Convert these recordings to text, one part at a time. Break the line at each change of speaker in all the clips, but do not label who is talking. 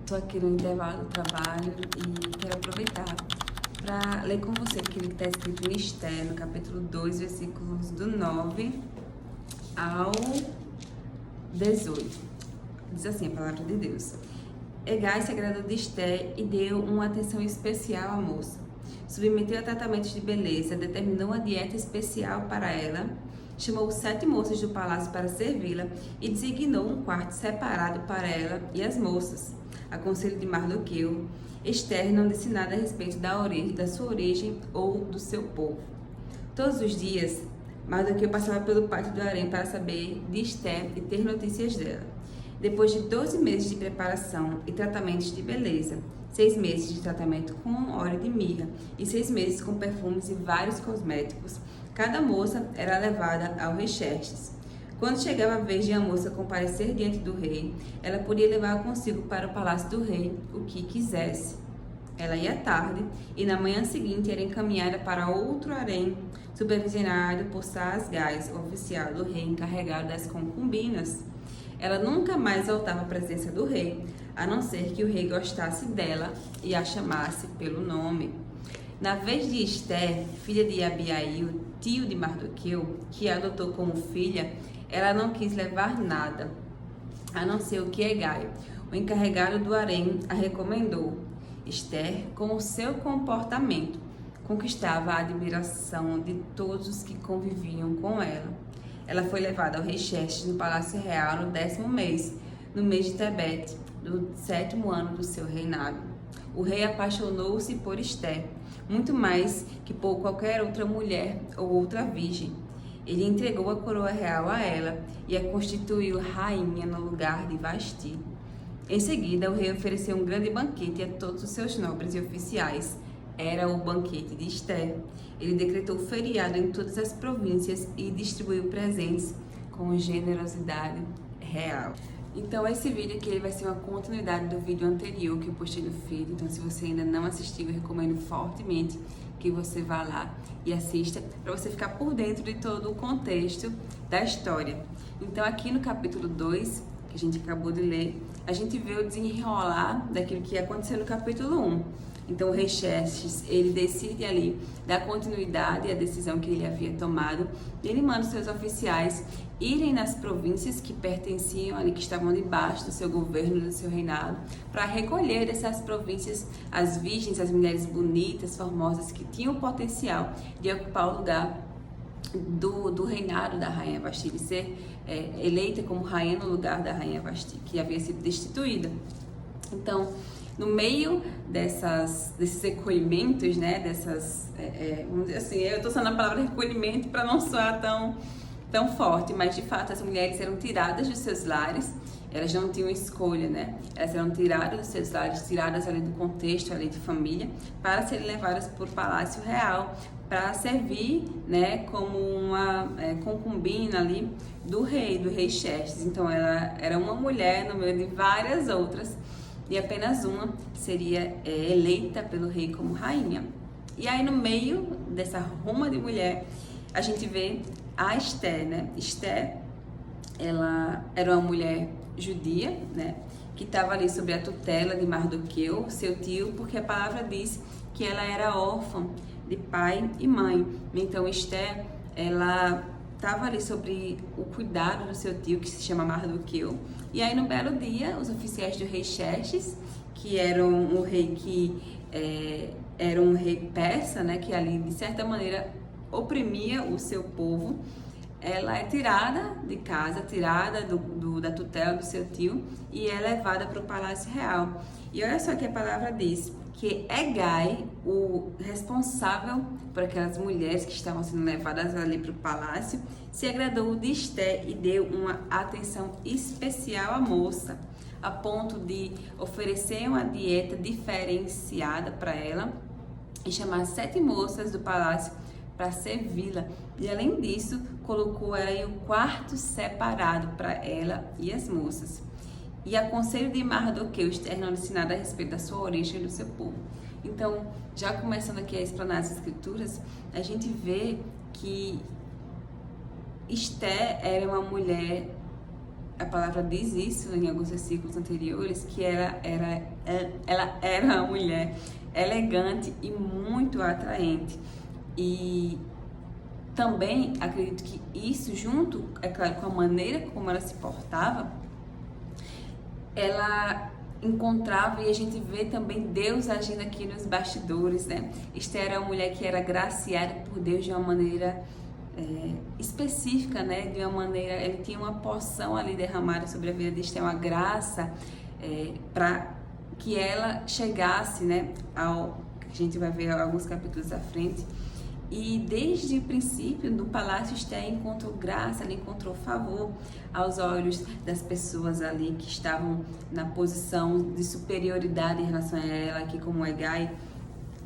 Estou aqui no intervalo do trabalho e quero aproveitar para ler com você aquilo que está escrito em Esther, no capítulo 2, versículos do 9 ao 18. Diz assim a palavra de Deus. Hegai se agradou de Esther e deu uma atenção especial à moça. Submeteu a tratamentos de beleza, determinou uma dieta especial para ela, chamou 7 moças do palácio para servi-la e designou um quarto separado para ela e as moças. A conselho de Mardoqueu, Esther não disse nada a respeito da sua origem ou do seu povo. Todos os dias, Mardoqueu passava pelo pátio do harém para saber de Esther e ter notícias dela. Depois de 12 meses de preparação e tratamentos de beleza, 6 meses de tratamento com óleo de mirra e 6 meses com perfumes e vários cosméticos, cada moça era levada ao rei Xerxes. Quando chegava a vez de a moça comparecer diante do rei, ela podia levar consigo para o palácio do rei o que quisesse. Ela ia à tarde e na manhã seguinte era encaminhada para outro harém, supervisionado por Saasgás, oficial do rei encarregado das concubinas. Ela nunca mais voltava à presença do rei, a não ser que o rei gostasse dela e a chamasse pelo nome. Na vez de Esther, filha de Abiail, tio de Mardoqueu, que a adotou como filha, ela não quis levar nada, a não ser o que Hegai, o encarregado do harém, a recomendou. Esther, com o seu comportamento, conquistava a admiração de todos os que conviviam com ela. Ela foi levada ao rei Xerxes no Palácio Real no 10º mês, no mês de Tebete, do 7º ano do seu reinado. O rei apaixonou-se por Esther, muito mais que por qualquer outra mulher ou outra virgem. Ele entregou a coroa real a ela e a constituiu rainha no lugar de Vasti. Em seguida, o rei ofereceu um grande banquete a todos os seus nobres e oficiais. Era o banquete de Esther. Ele decretou feriado em todas as províncias e distribuiu presentes com generosidade real. Então esse vídeo aqui ele vai ser uma continuidade do vídeo anterior que eu postei no feed. Então se você ainda não assistiu, eu recomendo fortemente que você vá lá e assista para você ficar por dentro de todo o contexto da história. Então aqui no capítulo 2, que a gente acabou de ler, a gente vê o desenrolar daquilo que ia acontecer no capítulo 1. Então o rei Xerxes, ele decide ali dar continuidade à decisão que ele havia tomado. Ele manda os seus oficiais irem nas províncias que pertenciam ali, que estavam debaixo do seu governo, do seu reinado, para recolher dessas províncias as virgens, as mulheres bonitas, formosas, que tinham o potencial de ocupar o lugar do reinado da rainha Vasti, de ser eleita como rainha no lugar da rainha Vasti, que havia sido destituída. Então, no meio desses recolhimentos, né, vamos dizer assim, eu estou usando a palavra recolhimento para não soar tão forte, mas de fato as mulheres eram tiradas dos seus lares, elas não tinham escolha, né? Elas eram tiradas dos seus lares, tiradas ali do contexto ali de família, para serem levadas para o palácio real, para servir, né, como uma concubina ali do rei Xerxes. Então ela era uma mulher no meio de várias outras, e apenas uma seria eleita pelo rei como rainha. E aí no meio dessa ruma de mulher, a gente vê a Esther, né? Esther, ela era uma mulher judia, né? Que estava ali sob a tutela de Mardoqueu, seu tio, porque a palavra diz que ela era órfã de pai e mãe. Então Esther, ela estava ali sobre o cuidado do seu tio, que se chama Mardoqueu. E aí, no belo dia, os oficiais do rei Xerxes, que era um rei era um rei persa, né, que ali, de certa maneira, oprimia o seu povo, ela é tirada de casa, tirada da tutela do seu tio e é levada para o palácio real. E olha só que a palavra diz que Hegai, o responsável por aquelas mulheres que estavam sendo levadas ali para o palácio, se agradou de Esther e deu uma atenção especial à moça, a ponto de oferecer uma dieta diferenciada para ela e chamar 7 moças do palácio para servi-la. E além disso, colocou ela em um quarto separado para ela e as moças. E a conselho de Mardoqueu, Esther não disse nada a respeito da sua origem e do seu povo. Então, já começando aqui a explanar as escrituras, a gente vê que Esther era uma mulher a palavra diz isso em alguns versículos anteriores, que ela era uma mulher elegante e muito atraente. E também acredito que isso, junto, é claro, com a maneira como ela se portava, ela encontrava, e a gente vê também Deus agindo aqui nos bastidores, né? Esther era uma mulher que era graciada por Deus de uma maneira específica, né? De uma maneira, ele tinha uma porção ali derramada sobre a vida de Esther, uma graça para que ela chegasse, né? Ao que a gente vai ver alguns capítulos à frente. E desde o princípio do palácio, Esther encontrou graça, ela encontrou favor aos olhos das pessoas ali que estavam na posição de superioridade em relação a ela, aqui como Hegai.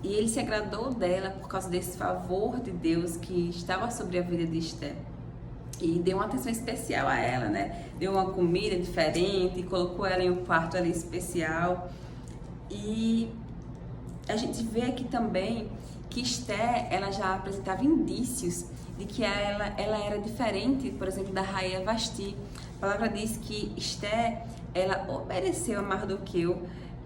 E ele se agradou dela por causa desse favor de Deus que estava sobre a vida de Esther. E deu uma atenção especial a ela, né? Deu uma comida diferente, colocou ela em um quarto ali especial. E a gente vê aqui também que Esther, ela já apresentava indícios de que ela era diferente, por exemplo, da rainha Vasti. A palavra diz que Esther, ela obedeceu a Mardoqueu,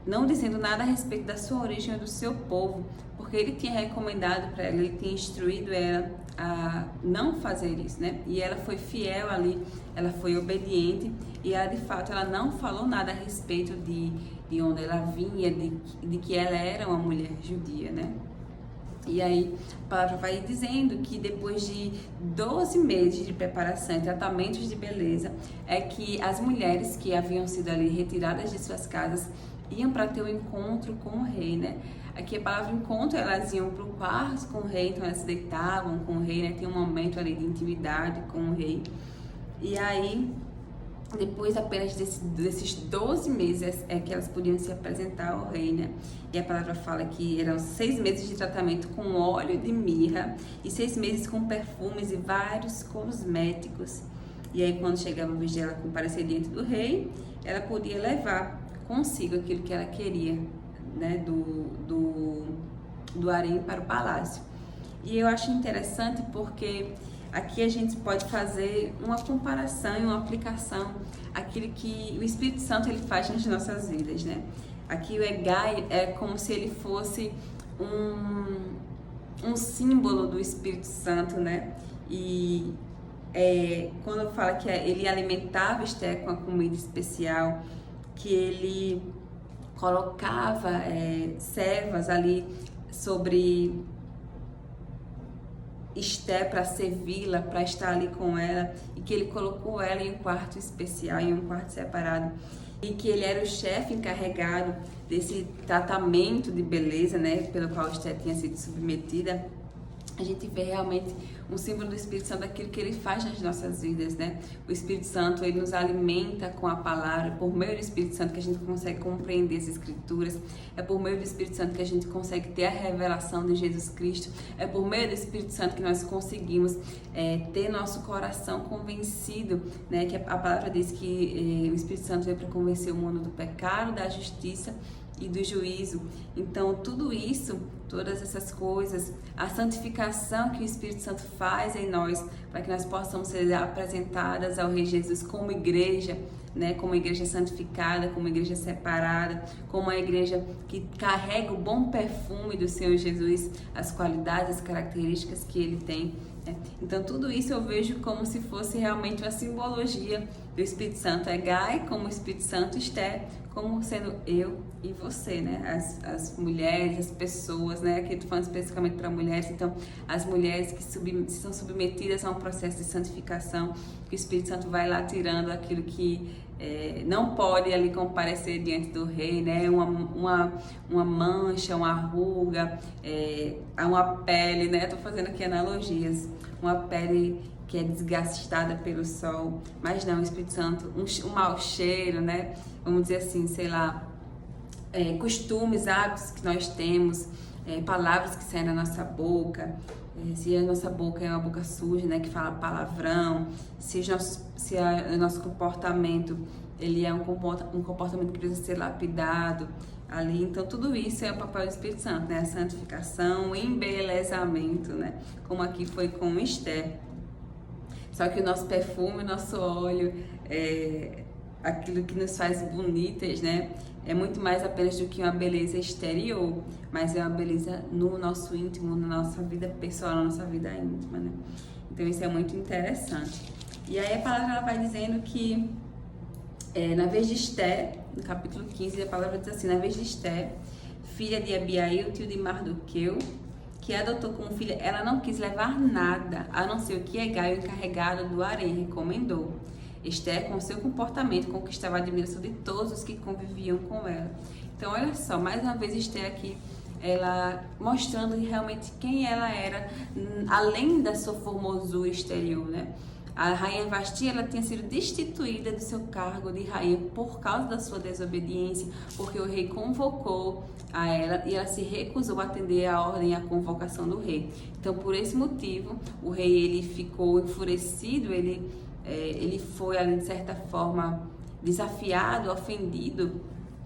não dizendo nada a respeito da sua origem ou do seu povo, porque ele tinha recomendado para ela, ele tinha instruído ela a não fazer isso, né? E ela foi fiel ali, ela foi obediente, e ela, de fato, ela não falou nada a respeito de onde ela vinha, de que ela era uma mulher judia, né? E aí a palavra vai dizendo que depois de 12 meses de preparação e tratamentos de beleza, é que as mulheres que haviam sido ali retiradas de suas casas iam para ter um encontro com o rei, né? Aqui a palavra encontro, elas iam para o quarto com o rei, então elas se deitavam com o rei, né? Tinha um momento ali de intimidade com o rei. E aí, depois apenas desses 12 meses é que elas podiam se apresentar ao rei, né? E a palavra fala que eram 6 meses de tratamento com óleo de mirra e 6 meses com perfumes e vários cosméticos. E aí, quando chegava a vez dela comparecer diante do rei, ela podia levar consigo aquilo que ela queria, né? Do harém para o palácio. E eu acho interessante porque aqui a gente pode fazer uma comparação e uma aplicação àquilo que o Espírito Santo ele faz nas nossas vidas, né? Aqui o Hegai é como se ele fosse um símbolo do Espírito Santo, né? E quando fala que ele alimentava Esther com a comida especial, que ele colocava servas ali sobre Esther para servi-la, para estar ali com ela, e que ele colocou ela em um quarto especial, em um quarto separado, e que ele era o chefe encarregado desse tratamento de beleza, né, pelo qual Esther tinha sido submetida. A gente vê realmente um símbolo do Espírito Santo, daquilo que ele faz nas nossas vidas, né? O Espírito Santo, ele nos alimenta com a palavra, por meio do Espírito Santo que a gente consegue compreender as Escrituras, é por meio do Espírito Santo que a gente consegue ter a revelação de Jesus Cristo, é por meio do Espírito Santo que nós conseguimos ter nosso coração convencido, né? Que a palavra diz que o Espírito Santo veio para convencer o mundo do pecado, da justiça e do juízo. Então tudo isso, todas essas coisas, a santificação que o Espírito Santo faz em nós, para que nós possamos ser apresentadas ao Rei Jesus como igreja, né? Como igreja santificada, como igreja separada, como uma igreja que carrega o bom perfume do Senhor Jesus, as qualidades, as características que ele tem. Então tudo isso eu vejo como se fosse realmente uma simbologia do Espírito Santo. Hegai como o Espírito Santo, Esther como sendo eu e você, né? As mulheres, as pessoas, né? Aqui eu tô falando especificamente para mulheres, então as mulheres que são submetidas a um processo de santificação, que o Espírito Santo vai lá tirando aquilo que não pode ali comparecer diante do rei, né? Uma mancha, uma ruga, uma pele, né? Tô fazendo aqui analogias, uma pele que é desgastada pelo sol, mas não, o Espírito Santo, um mau cheiro, né? Vamos dizer assim, sei lá, costumes, hábitos que nós temos, palavras que saem da nossa boca, se a nossa boca é uma boca suja, né, que fala palavrão, se o nosso comportamento ele é um comportamento que precisa ser lapidado ali, então tudo isso é o papel do Espírito Santo, né, a santificação, o embelezamento, né, como aqui foi com Esther. Só que o nosso perfume, o nosso óleo, aquilo que nos faz bonitas, né? É muito mais apenas do que uma beleza exterior, mas é uma beleza no nosso íntimo, na nossa vida pessoal, na nossa vida íntima, né? Então isso é muito interessante. E aí a palavra ela vai dizendo que, na vez de Esté, no capítulo 15, a palavra diz assim: na vez de Esté, filha de Abiail, tio de Mardoqueu, que adotou como filha, ela não quis levar nada, a não ser o que Hegai, o encarregado do harém, recomendou. Esté, com seu comportamento, conquistava a admiração de todos os que conviviam com ela. Então, olha só, mais uma vez Esté aqui, ela mostrando realmente quem ela era, além da sua formosura exterior, né? A rainha Vasti, ela tinha sido destituída do seu cargo de rainha por causa da sua desobediência, porque o rei convocou a ela e ela se recusou a atender a ordem e a convocação do rei. Então, por esse motivo, o rei ele ficou enfurecido, ele foi, de certa forma, desafiado, ofendido,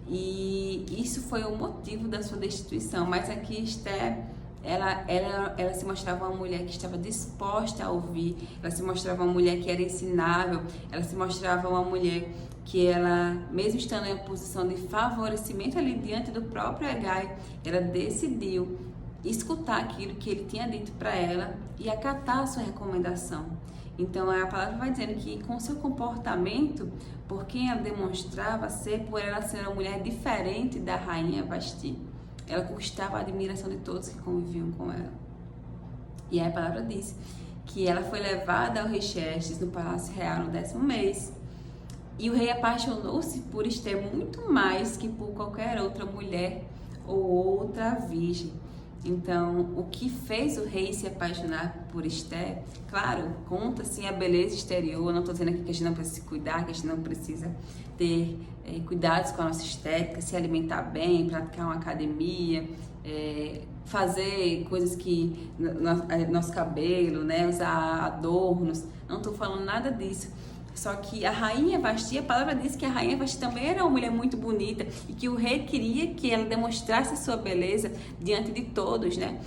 e isso foi o motivo da sua destituição. Mas aqui Esté, ela se mostrava uma mulher que estava disposta a ouvir, ela se mostrava uma mulher que era ensinável, ela se mostrava uma mulher que ela, mesmo estando em uma posição de favorecimento ali diante do próprio Hegai, ela decidiu escutar aquilo que ele tinha dito para ela e acatar a sua recomendação. Então a palavra vai dizendo que com seu comportamento, por quem ela demonstrava ser, por ela ser uma mulher diferente da rainha Vasti, ela conquistava a admiração de todos que conviviam com ela. E aí a palavra diz que ela foi levada ao rei Xerxes no palácio real no 10º mês. E o rei apaixonou-se por Esté muito mais que por qualquer outra mulher ou outra virgem. Então, o que fez o rei se apaixonar por Esté, claro, conta sim a beleza exterior. Eu não estou dizendo aqui que a gente não precisa se cuidar, que a gente não precisa ter cuidados com a nossa estética, se alimentar bem, praticar uma academia, fazer coisas que nosso cabelo, né, usar adornos. Não estou falando nada disso. Só que a rainha Vasti, a palavra diz que a rainha Vasti também era uma mulher muito bonita e que o rei queria que ela demonstrasse a sua beleza diante de todos, né?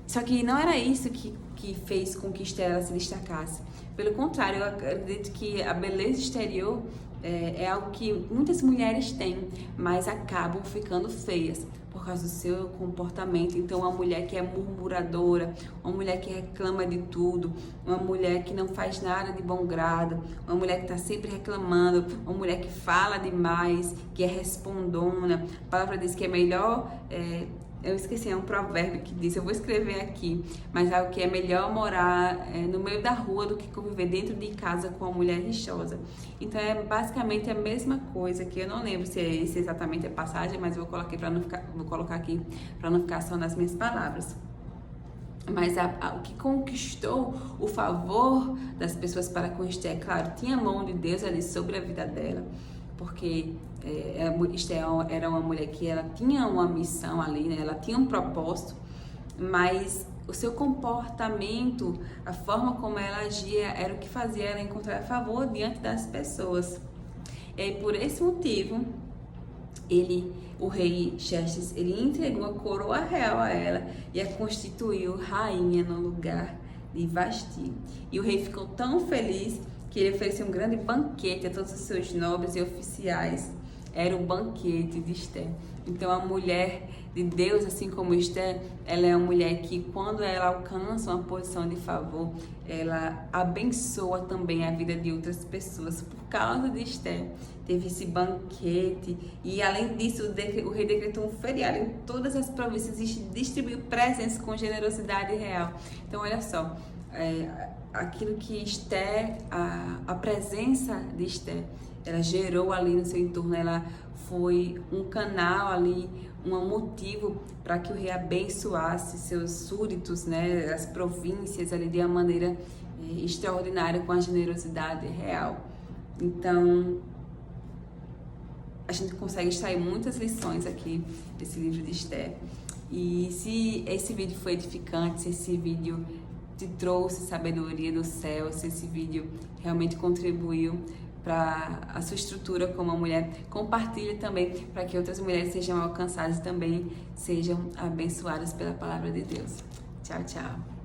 Só que não era isso que fez com que Esté se destacasse. Pelo contrário, eu acredito que a beleza exterior é algo que muitas mulheres têm, mas acabam ficando feias por causa do seu comportamento. Então, uma mulher que é murmuradora, uma mulher que reclama de tudo, uma mulher que não faz nada de bom grado, uma mulher que está sempre reclamando, uma mulher que fala demais, que é respondona. A palavra diz que é melhor... eu esqueci, é um provérbio que diz, eu vou escrever aqui, mas é o que é melhor morar no meio da rua do que conviver dentro de casa com uma mulher rixosa. Então é basicamente a mesma coisa, que eu não lembro se é esse exatamente a passagem, mas eu vou colocar aqui para não ficar só nas minhas palavras. Mas o que conquistou o favor das pessoas para com Esté, claro, tinha a mão de Deus ali sobre a vida dela, porque Esté era uma mulher que ela tinha uma missão ali, né? Ela tinha um propósito, mas o seu comportamento, a forma como ela agia, era o que fazia ela encontrar favor diante das pessoas. E aí, por esse motivo, o rei Xerxes, ele entregou a coroa real a ela e a constituiu rainha no lugar de Vasti. E o rei ficou tão feliz que ele ofereceu um grande banquete a todos os seus nobres e oficiais. Era o banquete de Esté. Então, a mulher de Deus, assim como Esté, ela é uma mulher que, quando ela alcança uma posição de favor, ela abençoa também a vida de outras pessoas. Por causa de Esté, teve esse banquete. E, além disso, o rei decretou um feriado em todas as províncias e distribuiu presentes com generosidade real. Então, olha só, aquilo que Esté, a presença de Esté, ela gerou ali no seu entorno, ela foi um canal ali, um motivo para que o rei abençoasse seus súditos, né, as províncias ali de uma maneira extraordinária, com a generosidade real. Então, a gente consegue extrair muitas lições aqui desse livro de Esté. E se esse vídeo foi edificante, se esse vídeo te trouxe sabedoria do céu, se esse vídeo realmente contribuiu para a sua estrutura como uma mulher, compartilhe também para que outras mulheres sejam alcançadas e também sejam abençoadas pela palavra de Deus. Tchau, tchau.